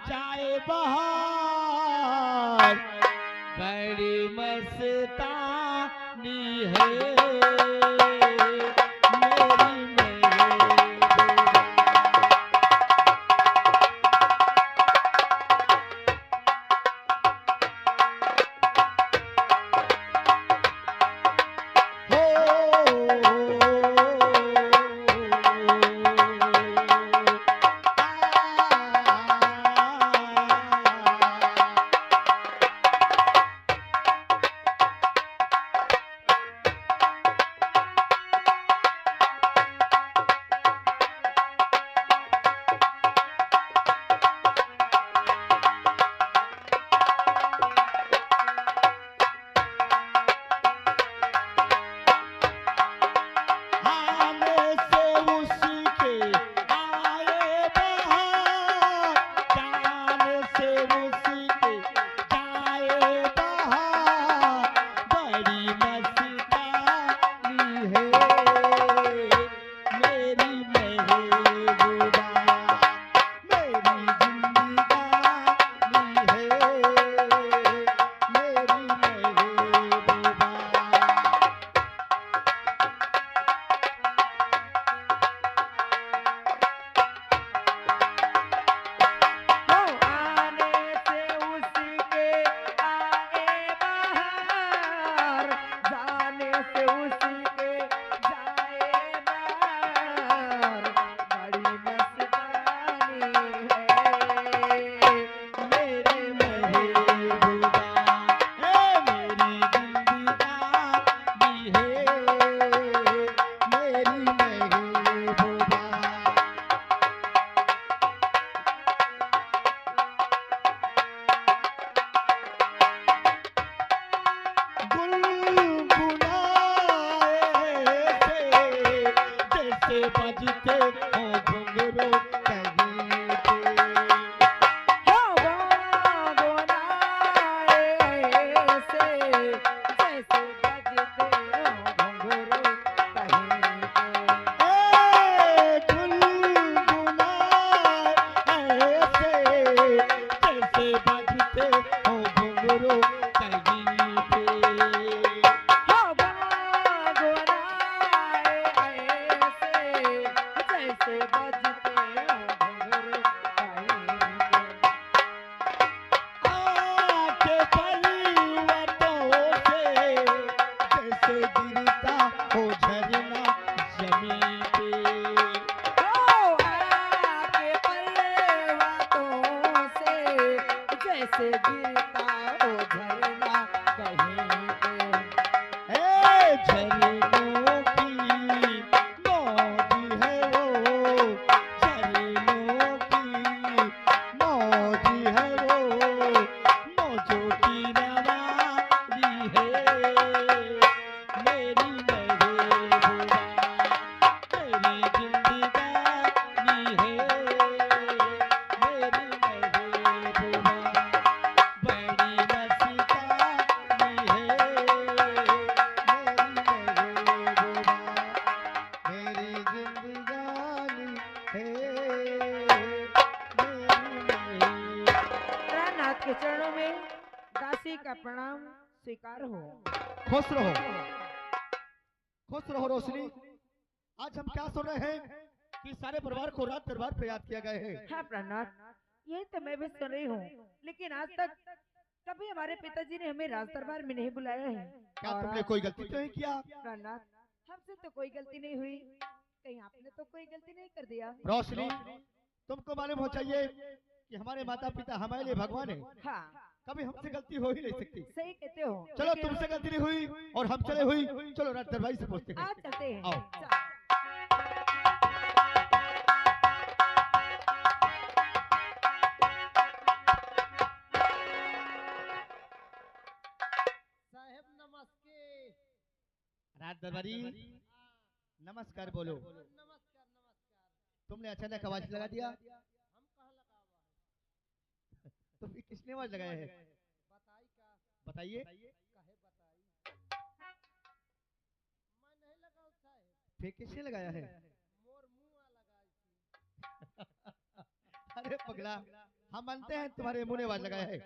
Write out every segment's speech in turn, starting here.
जाए बहार बड़ी मस्तानी है बजते हो घुंघरू कहीं पे हो गुनगुनाए ऐसे जैसे बजते हो घुंघरू कहीं पे। गुनगुनाए ऐसे जैसे बजते हो घुंघरू कहीं पे हो गुनगुनाए ऐसे जैसे बजते हो घुंघरू कहीं पे। आके पलवटों से जैसे गिरता हो झरना जमीन पे हो आके पलवटों से जैसे गिरता हो झरना कहीं पे। झरनों की मौज है वो झरनों की मौज है वो मौजों की नवाज़ी है मेरी महबूबा मेरी जिंदगानी है मेरी महबूबा बड़ी मस्तानी है मेरी जिंदगानी है प्राणनाथ के चरणों में दासी का प्रणाम स्वीकार हो। खुश रहो रोशनी। आज हम क्या सुन रहे हैं कि सारे परिवार को रात दरबार पे याद किया गया है। हाँ प्राणनाथ, यही तो मैं भी सुन रही हूँ, लेकिन आज तक कभी हमारे पिताजी ने हमें राज दरबार में नहीं बुलाया है। क्या और तुमने कोई गलती तो नहीं किया? प्राणनाथ, हमसे तो कोई गलती नहीं हुई, कहीं आपने तो कोई गलती नहीं कर दिया? रोशनी, तुमको मालूम हो चाहिए कि हमारे माता पिता हमारे लिए भगवान है। हाँ कभी हमसे गलती हो ही नहीं सकती। सही कहते हो। चलो तुमसे गलती नहीं हुई और हम चले हुई। चलो रात दरबार से पूछते हैं। आज चलते हैं। आओ। चलो। साहेब नमस्ते। रात दरबारी नमस्कार बोलो। नमस्कार नमस्कार। तुमने अचानक आवाज लगा दिया। हम कहाँ लगा हुआ है? तो फिर किसने आवाज लगाया है? बताई का बताइए। कहे बताई। मैं नहीं लगाऊ साहेब, फिर किसने लगाया है? मोर मुँह लगाई थी। अरे पगला, हम मानते हैं तुम्हारे मुंह ने आवाज लगाया है,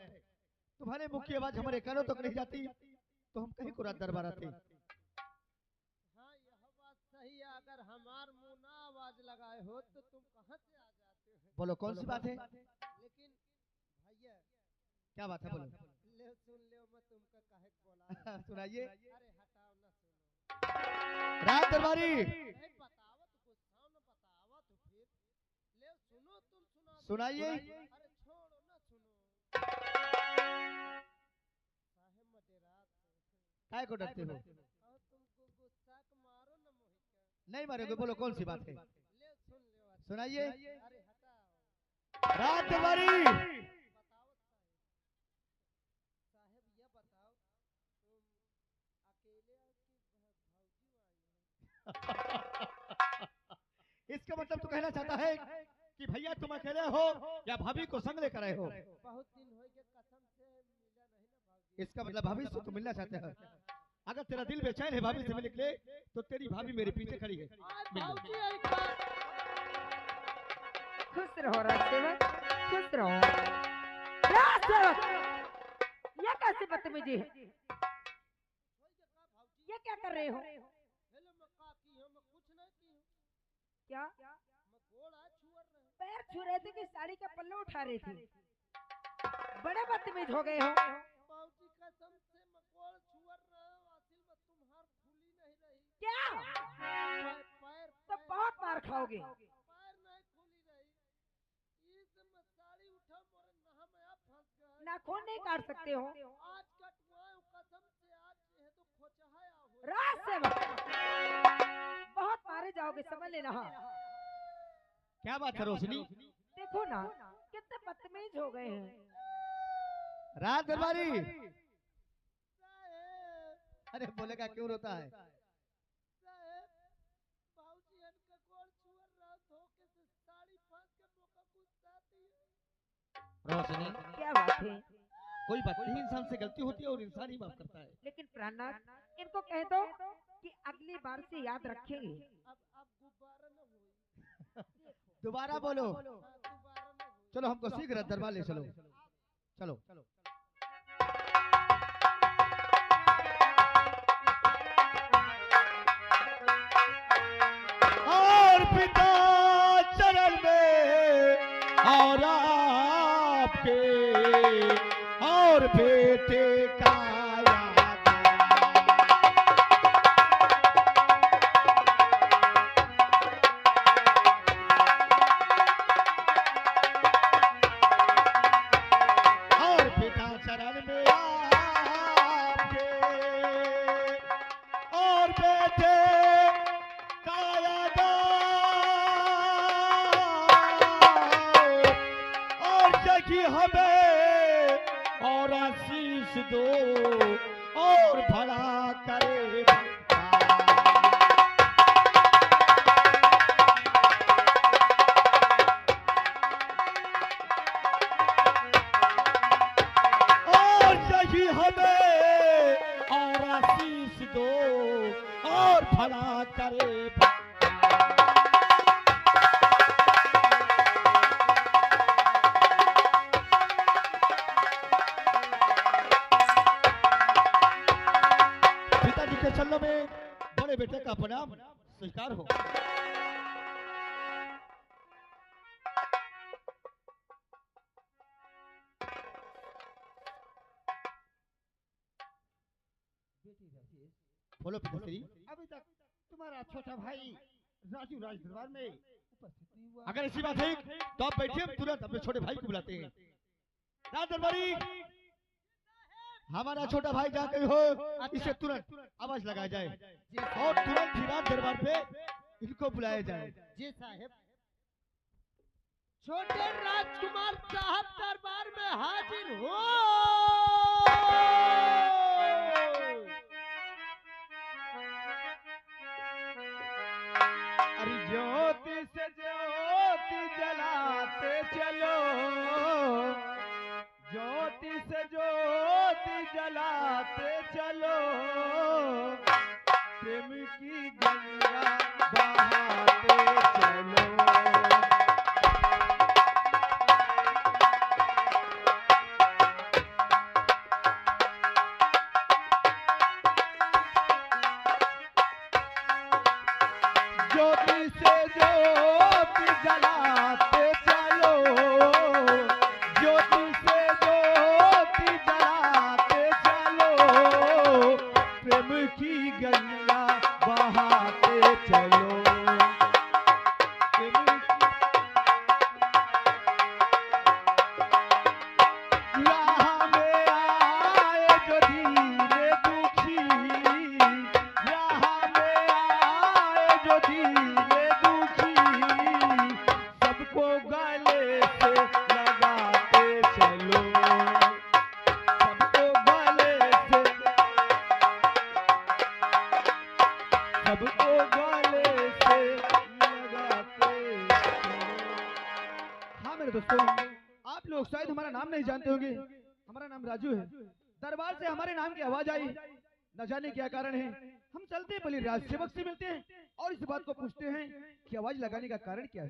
तुम्हारे मुख की आवाज हमारे कानों तक नहीं जाती, तो हम कहीं को रात दरबार आते। हाँ यह बात सही है, अगर हमार मुंह ना आवाज लगाए हो तो तुम कहाँ से आ जाते हो? बोलो कौन सी बात है? लेकिन भैया क्या बात है बोलो। ले सुन ले, मैं तुमको काहे को बोला? सुनाइए। अरे हटाओ ना, सुनो। रात दरबारी नहीं बताओ तो कुछ था ना, बताओ तो फिर ले सुनो, तुम सुना दो। सुनाइए। अरे छोड़ो ना, सुनो। काहे मटेरात हो? काय को डरते हो? और तुमको गुस्सा के मारो ना मोहित। नहीं मारोगे, बोलो कौन सी बात है? ले सुन ले। सुनाइए। अरे हटाओ। रात दरबारी बताओ साहब, ये बताओ तुम अकेले हो कि भौजी आई है? इसका मतलब तू कहना चाहता है कि भैया तुम अकेले हो या भाभी को संग लेकर आए हो? बहुत दिन हो गए, कसम से मिला नहीं ना भाभी। इसका मतलब भाभी से तुम मिलना चाहते हो। अगर तेरा दिल बेचैन है भाभी से मिलने के लिए, तो तेरी भाभी मेरे पीछे खड़ी है। भाभी आई का? खुश रहो राजसेवक, खुश रहो। राजसेवक, ये कैसी बदतमीजी है? ये क्या कर रहे हो? हेलो, मैं का की हूं? मैं कुछ नहीं की हूं। क्या मैं गोड़ा छुअर रहे। पैर छू रहे थे कि साड़ी का पल्लू उठा रही थी? बड़े बदतमीज हो गए हो। भाजी कसम से मैं गोड़ छुअर रहे, असल में तुम्हार खुली नहीं रही। क्या पैर तो बहुत मार खाओगे। पैर नहीं खुली रही। इस में साड़ी उठा मोरे नहा में आप फंस गए। नाखून नहीं काट सकते हो। आज कटवाऊं कसम से, आज है तो खोचहाया हो। राजसेवक, बहुत मारे जाओगे, समझ लेना। हाँ, क्या बात है रोशनी? देखो ना कितने बदतमीज हो गए हैं। रात दरबारी साहेब, अरे बोलेगा क्यों रोता है? साहेब, भाऊजी इनका गोड़ छुअर रहा, धोखे से साड़ी फांस के मौका गुस्सा दी। रोशनी क्या बात है? कोई बात नहीं, इंसान से गलती होती है और इंसान ही माफ करता है। लेकिन प्राणनाथ, इनको कह दो कि अगली बार से याद रखेंगे। अब गुब्बारा न हुई। दोबारा बोलो। हाँ, दोबारा न हुई। चलो हमको शीघ्र दरबार ले चलो। चलो और पिता चरण में और आपके और बेटे का और पिता चरण में आपके और बेटे का याद और जगी हमें और आशीष दो और भला करे और जगी हमें और आशीष दो और भला करे पिताजी के चरणों में बड़े बेटे का प्रणाम स्वीकार हो। बोलो पिताश्री। अभी तक तुम्हारा छोटा भाई राजू राज दरबार में उपस्थित नहीं हुआ। अगर ऐसी बात है तो आप बैठिए, हम तुरंत अपने छोटे भाई को बुलाते हैं। राज दरबारी, हमारा छोटा भाई जहाँ कहीं हो इसे तुरंत आवाज लगाया जाए और तुरंत ही राज दरबार पे इनको बुलाया जाए। जी साहेब। छोटे राजकुमार साहब दरबार में हाजिर हो। अरे ज्योति से ज्योति जलाते चलो, ज्योति से ज्योति जलाते चलो, प्रेम की गंगा बहाते चलो। हमारा नाम नहीं जानते होंगे। हमारा नाम राजू है। दरबार से हमारे नाम की आवाज आई, न जाने क्या कारण है। हम चलते हैं बलि राज सेवक से मिलते हैं और इस बात को पूछते हैं कि आवाज लगाने का कारण क्या है।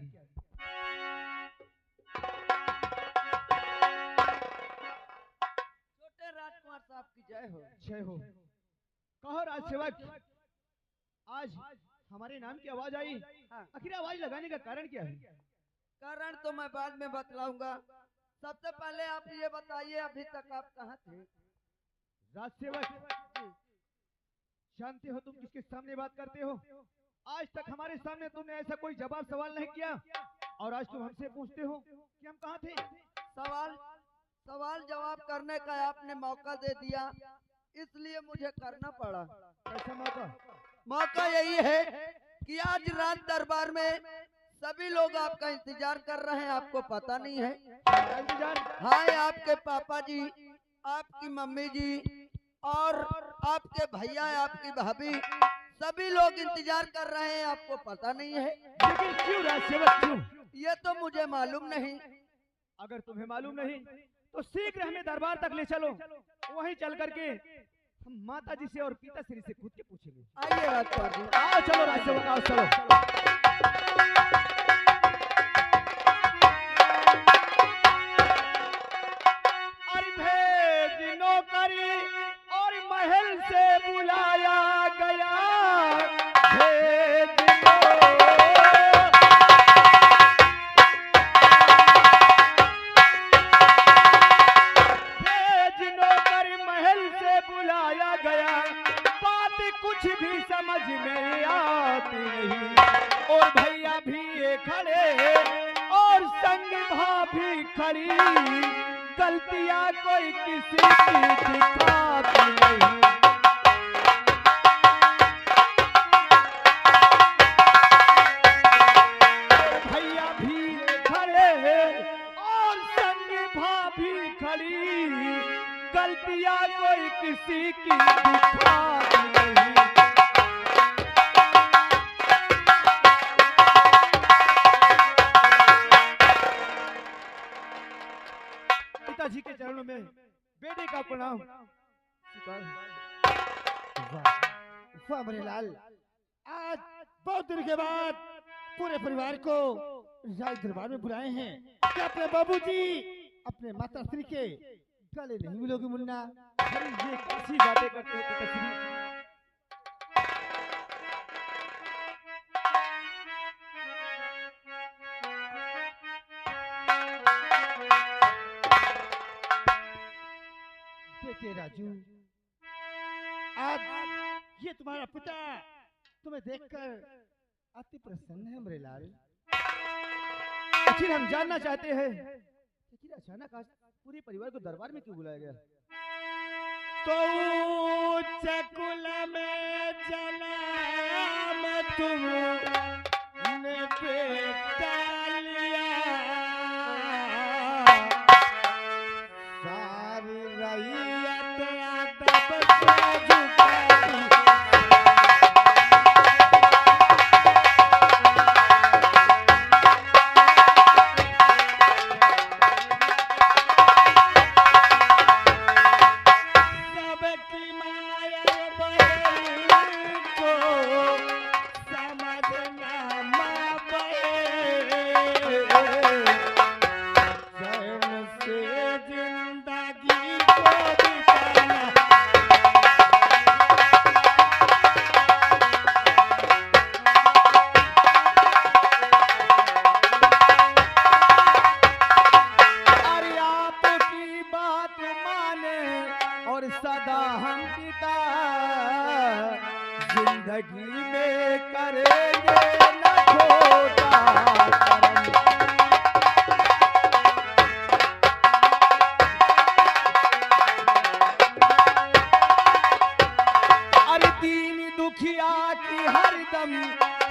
छोटे राजकुमार साहब की जय हो। जय हो। कहो राज सेवक, आज हमारे नाम की आवाज आई, आखिर आवाज लगाने का कारण क्या है? कारण तो मैं बाद में बतलाऊंगा। सबसे पहले आप ये बताइए अभी तक आप कहाँ थे? राज सेवक, जानते हो तुम किसके सामने बात करते हो? आज तक हमारे सामने तुमने ऐसा कोई जवाब सवाल नहीं किया और आज तुम हमसे पूछते हो कि हम कहाँ थे। सवाल जवाब करने का आपने मौका दे दिया, इसलिए मुझे करना पड़ा। कैसा मौका? मौका यही है कि आज राज दरबार में सभी लोग आपका इंतजार कर रहे हैं, आपको पता नहीं है। इंतजार? हाँ, आपके पापा जी, आपकी मम्मी जी और आपके भैया, आपकी भाभी, सभी लोग इंतजार कर रहे हैं, आपको पता नहीं है। लेकिन क्यों राज सेवक, क्यों? ये तो मुझे मालूम नहीं। अगर तुम्हें मालूम नहीं तो शीघ्र हमें दरबार तक ले चलो। वहीं चल करके हम माता जी से और पिताश्री से खुद के पूछेंगे। आइए राजकुमार जी। आओ चलो राज सेवक, आओ चलो। अरे भेज नौकरी और महल से बुलाया गया, भेज नौकर महल से बुलाया गया, बात कुछ भी समझ में आती नहीं। और भैया भी ये खड़े और संग भाभी खड़ी, गलतियां कोई किसी की दिखाती नहीं। भैया भी खड़े और संग भाभी खड़ी, गलतियां कोई किसी की दिखाती नहीं। पिताजी के चरणों में बेटे का प्रणाम। वाह मेरे लाल, आज बहुत दिन के बाद पूरे परिवार को राज दरबार में बुलाए हैं। क्या अपने बाबूजी, अपने माता श्री के गले नहीं मिलोगे मुन्ना? अरे ये कैसी बातें करते हो पिताश्री? बेटे राजू, आज ये तुम्हारा पिता तुम्हें देखकर अति प्रसन्न है मेरे लाल। आखिर हम जानना चाहते हैं कि अचानक आज पूरे परिवार को दरबार में क्यों बुलाया गया? तो चकुल में जन्म तुमने बेटा लिया, सारी रैयत अदब से झुकाई। सबकी माया बहन को समझना माँ बहन, चैन से जिंदगी को बिताना। अरे आपकी बात माने और सदा हम पिता जिंदगी में करेंगे न खोटा कर्म। अरे दीन दुखिया की हरदम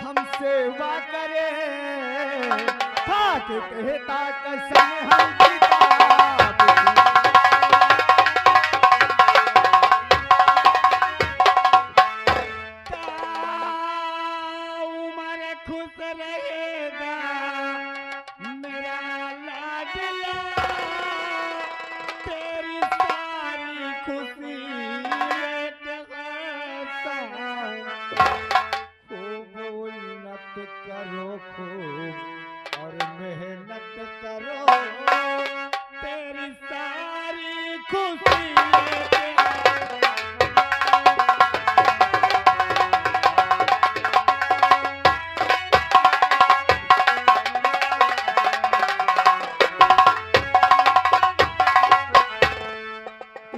हम सेवा करें, ठाक कहता कसम हम किताब की। उम्र खुश रहेगा मेरा लाडला,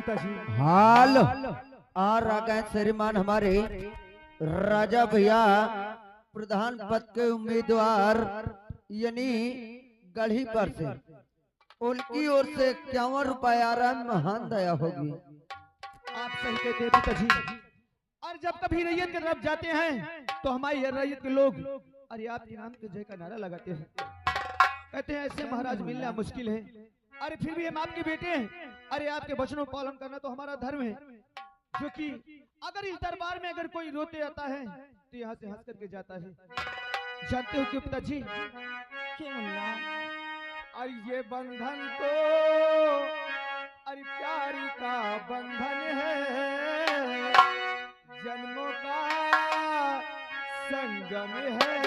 पिताजी। हाल और आ गए श्रीमान हमारे राजा भैया प्रधान पद के उम्मीदवार यानी गढ़ी पर से, उनकी ओर से 51 रुपए आ रहा है। महान दया होगी। आप सही कहते हैं पिताजी। और जब कभी रैयत के तरफ जाते हैं तो हमारी रैयत के लोग अरे आपके नाम के जय का नारा लगाते हैं, कहते हैं ऐसे महाराज मिलना मुश्किल है। अरे फिर भी हम आपके बेटे हैं, अरे आपके वचनों का पालन करना तो हमारा धर्म है। जो कि अगर इस दरबार में अगर कोई रोते आता है तो यहाँ से हंस करके जाता है। जानते हो क्यों पिताजी? और ये बंधन तो अरे प्यारी का बंधन है, जन्मों का संगम है।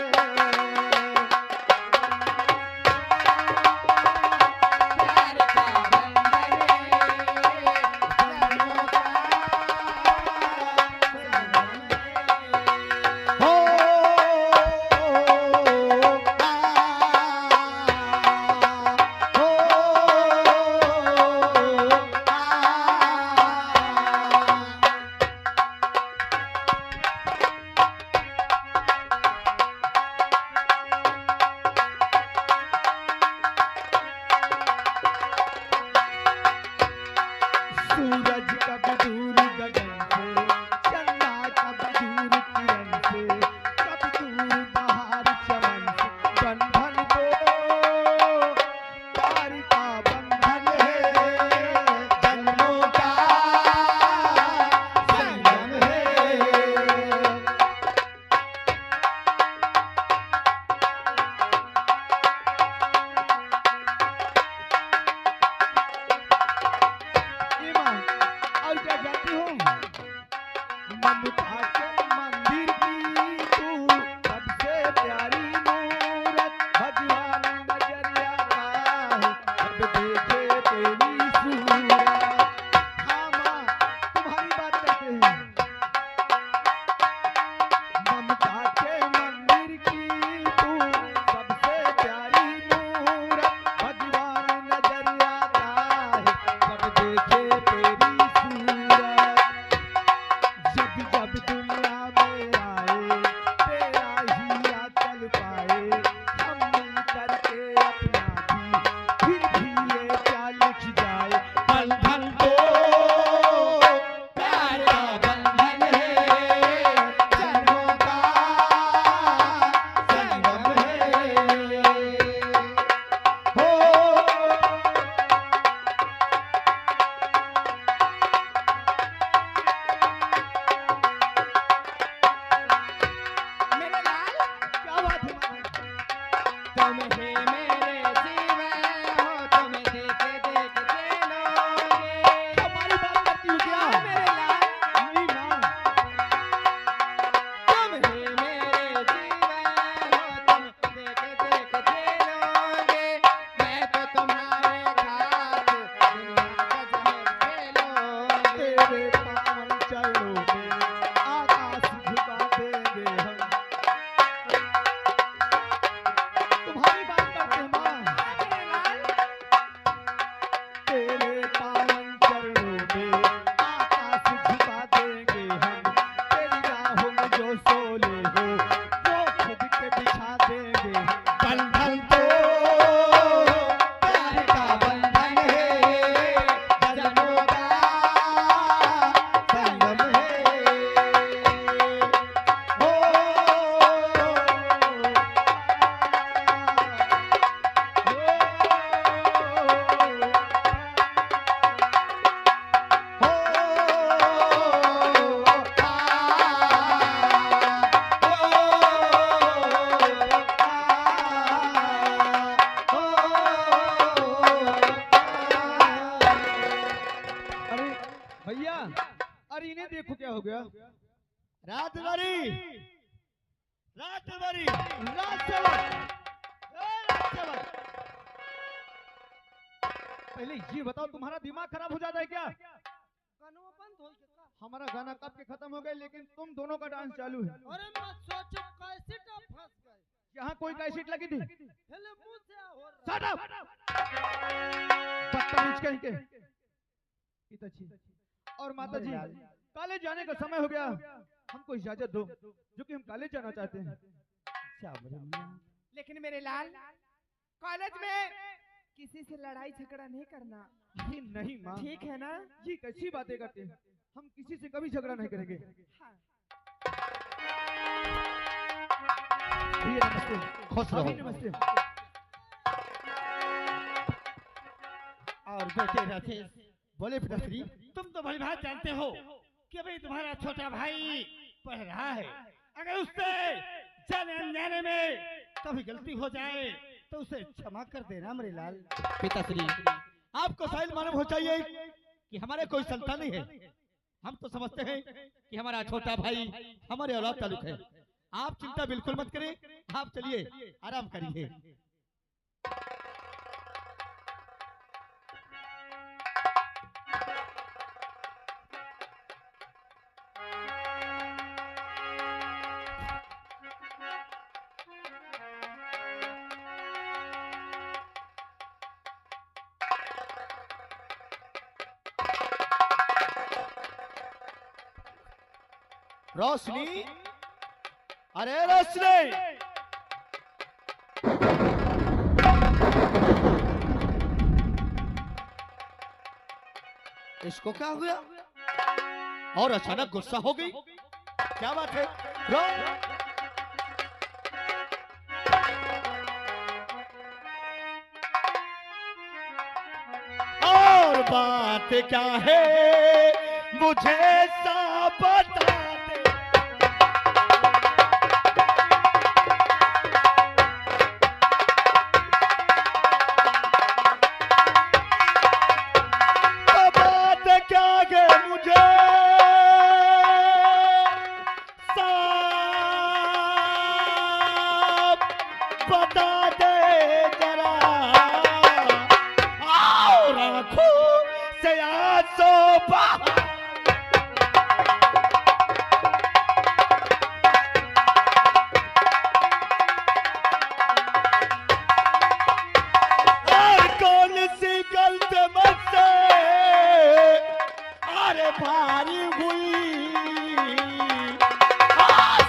पहले ये बताओ तुम्हारा दिमाग खराब हो जाता है क्या? हमारा गाना कब के खत्म हो गए लेकिन तुम दोनों का डांस चालू है। अरे मत सोचो कैसेट फंस गए। यहाँ कोई कैसेट लगी थी? हेले मुंह से हो रहा। Shut up! बदतमीज कहीं के। पिताजी और माताजी, कॉलेज जाने का समय हो गया, हमको इजाजत दो, जो कि हम कॉलेज जाना चाहते हैं। लेकिन मेरे लाल, कॉलेज में किसी से लड़ाई झगड़ा नहीं करना, नहीं नहीं माँ, ठीक है ना? ये कैसी बातें करते हैं, हम किसी से कभी झगड़ा नहीं करेंगे। हाँ। भैया नमस्ते। खुश रहो। भाभी नमस्ते। और बेटे राजेश, बोले पिताश्री, तुम तो भली भांति जानते हो कि अभी तुम्हारा छोटा भाई पढ़ रहा है। अगर उससे जाने अनजाने में कभी गलती हो जाए तो उसे क्षमा कर देना मेरे लाल। पिताश्री, आपको शायद मालूम हो चाहिए कि हमारे कोई संतान नहीं है। हम तो समझते हैं कि हमारा छोटा भाई हमारे औलाद ताल्लुक है। आप चिंता बिल्कुल मत करें, आप चलिए आराम करिए। रोशनी, अरे रोशनी, इसको क्या हो गया और अचानक गुस्सा हो गई? क्या बात है? और बात क्या है मुझे सब बता दे। तो बात क्या है मुझे सब बता दे जरा। और आंखों से आंसू बहा। और कौन सी गलत मुझसे अरे भारी हुई,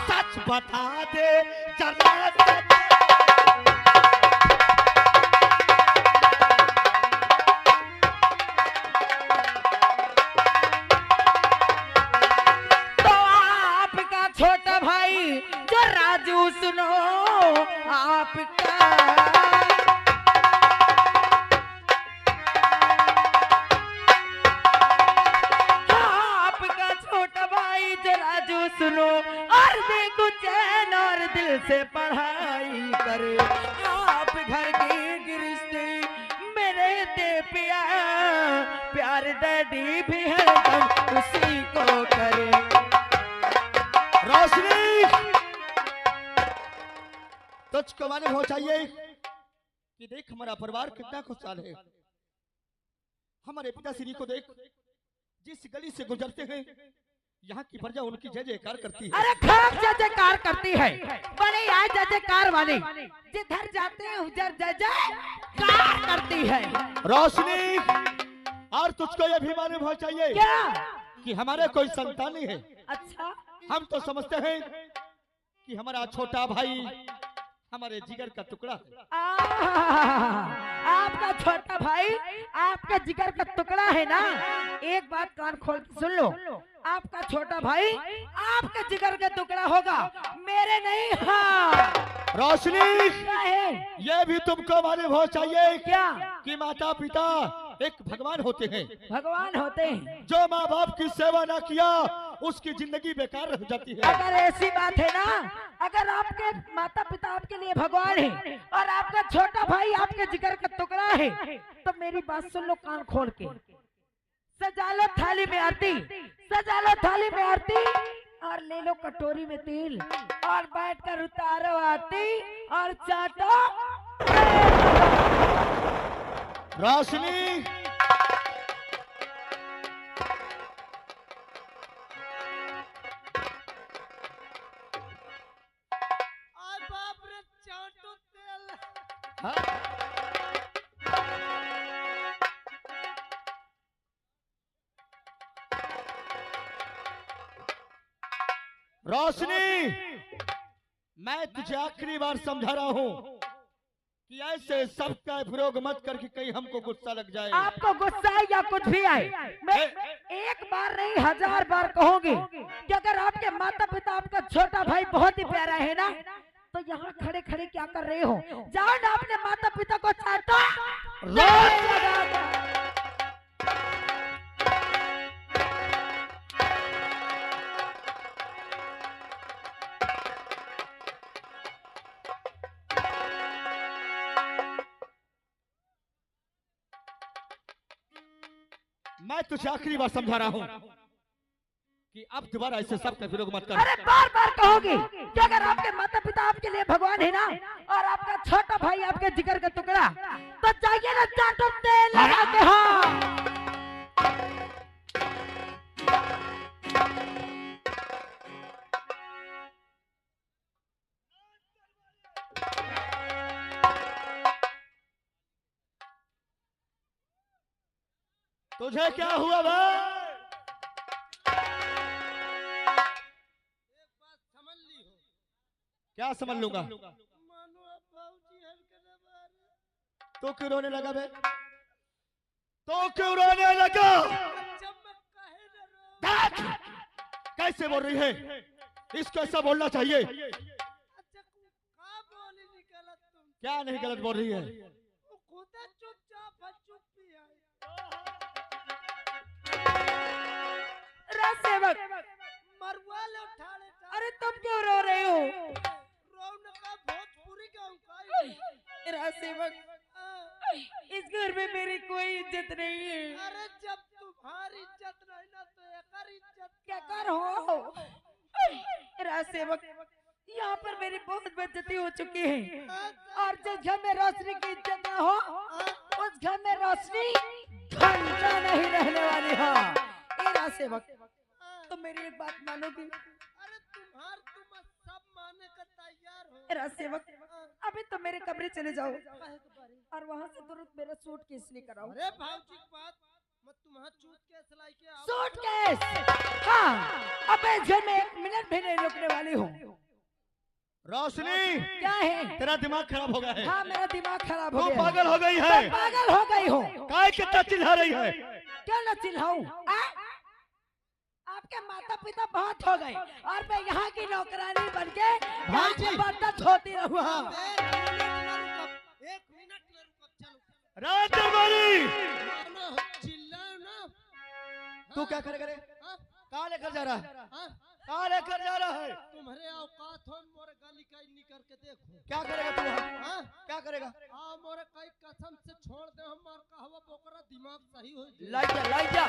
सच बता दे जरा। तो आपका छोटा भाई जो राजू सुनो, आपका आपका छोटा भाई जो राजू सुनो, और देखो चैन और दिल से पढ़ाई करे। आप घर की गृहस्थी मेरे दे पिया, प्यार डैडी भी है तुम उसी को करे। रोशनी, तुझको मालूम हो चाहिए कि देख हमारा परिवार कितना खुशहाल है। हमारे पिताश्री को देख, जिस गली से गुजरते हैं यहाँ की प्रजा उनकी जय जयकार करती है। अरे खूब जय जयकार करती है, बड़ी आए जय जयकार वाली, जिधर जाते हैं उधर जय जयकार करती है। रोशनी, और तुझको ये भी मालूम हो चाहिए क्या? कि हमारे कोई संतान नहीं है। अच्छा, हम तो समझते हैं कि हमारा छोटा भाई हमारे जिगर का टुकड़ा है। आपका छोटा भाई आपका जिगर का टुकड़ा है ना। एक बात कान खोल के सुन लो, आपका छोटा भाई आपका जिगर का टुकड़ा होगा, मेरे नहीं। हाँ, रोशनी, क्या है? ये भी तुमको मालूम हो चाहिए क्या? कि माता पिता एक भगवान होते हैं। भगवान होते हैं। जो माँ बाप की सेवा ना किया उसकी जिंदगी बेकार रह जाती है। अगर ऐसी बात है ना, अगर आपके माता पिता आपके लिए भगवान है और आपका छोटा भाई आपके जिगर का टुकड़ा है, तो मेरी बात सुन लो कान खोल के। सजा लो थाली में आरती, सजा लो थाली में आरती, और ले लो कटोरी में तेल, और बैठकर उतारो आरती और चाटो। रोशनी, आय बाप रे, चाटो तेल। हाँ? रोशनी, मैं तुझे आखिरी बार समझा रहा हूँ कि ऐसे सबका प्रयोग मत करके कहीं हमको गुस्सा लग जाए। आपको गुस्सा आए या कुछ भी आए, मैं एक बार नहीं 1000 बार कहूंगी कि अगर आपके माता पिता आपका छोटा भाई बहुत ही प्यारा है ना, तो यहाँ खड़े खड़े क्या कर रहे हो? जाओ ना अपने माता पिता को चाटो। मैं तुझे आखिरी बार समझा रहा हूँ कि अब दोबारा ऐसे सबका विरोध मत कर। अरे बार बार कहोगे कि अगर आपके माता पिता आपके लिए भगवान है ना, और आपका छोटा भाई आपके जिगर का टुकड़ा, तो जाइए ना चाटो तेल लगा के। हाँ तुझे क्या हुआ भाई? क्या समझ लूंगा? तो क्यों रोने लगा बे? तो क्यों रोने लगा? देख कैसे बोल रही है, इसको ऐसा बोलना चाहिए। क्या नहीं गलत बोल रही है? सेवक, अरे तुम क्यों रो रहे हो? सेवक, इस घर में मेरी कोई इज्जत नहीं है। अरे जब तुम्हारी इज्जत नहीं ना तो एकर इज्जत क्या कर हो? सेवक, यहाँ पर मेरी बहुत बेइज्जती हो चुकी है, और जिस घर में रोशनी की इज्जत ना हो, उस घर में रोशनी घंटा नहीं रहने वाली। हाँ सेवक, तो मेरी एक बात मानोगी? अरे तुम सब माने का तैयार हो। सेवक, अभी तो मेरे कमरे चले जाओ और वहाँ से तुरंत मेरा सूटकेस लेकर आओ। अरे भाऊजी की बात मत, तुम्हारा सूटकेस लाके आओ। सूटकेस? हाँ, अब इस घर में 1 मिनट भी नहीं रुकने वाली हूँ। रोशनी, क्या है? तेरा दिमाग खराब हो गया है। हाँ, मेरा दिमाग खराब हो तू गया। पागल हो गई है। मैं पागल हो गई हूँ। काय कितना चिल्ला रही है? क्यों न चिल्लाऊं? आपके माता पिता बहुत हो गए और मैं यहाँ की नौकरानी बन के भाई बर्तन धोती रहूँ। एक मिनट न रुको, चलो। राजकुमारी, चिल्लाओ ना। तू क्या करेगा रे? कहाँ लेकर जा रहा है? हाँ? कहाँ लेकर जा रहा है? तुम्हारे औकात हो मोरे गाली का निकर के देखो। क्या करेगा तू? हाँ? क्या करेगा? आ मोरे कई कसम से छोड़ दे, हमार कहवा बोकरा दिमाग सही हो जाए। लाई जा।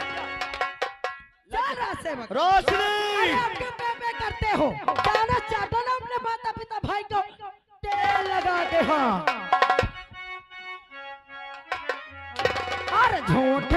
सेवक, रोशनी, आप क्यों पे करते हो? जाना चाहते ना अपने माता पिता भाई को तेल लगा के। हाँ, और झूठ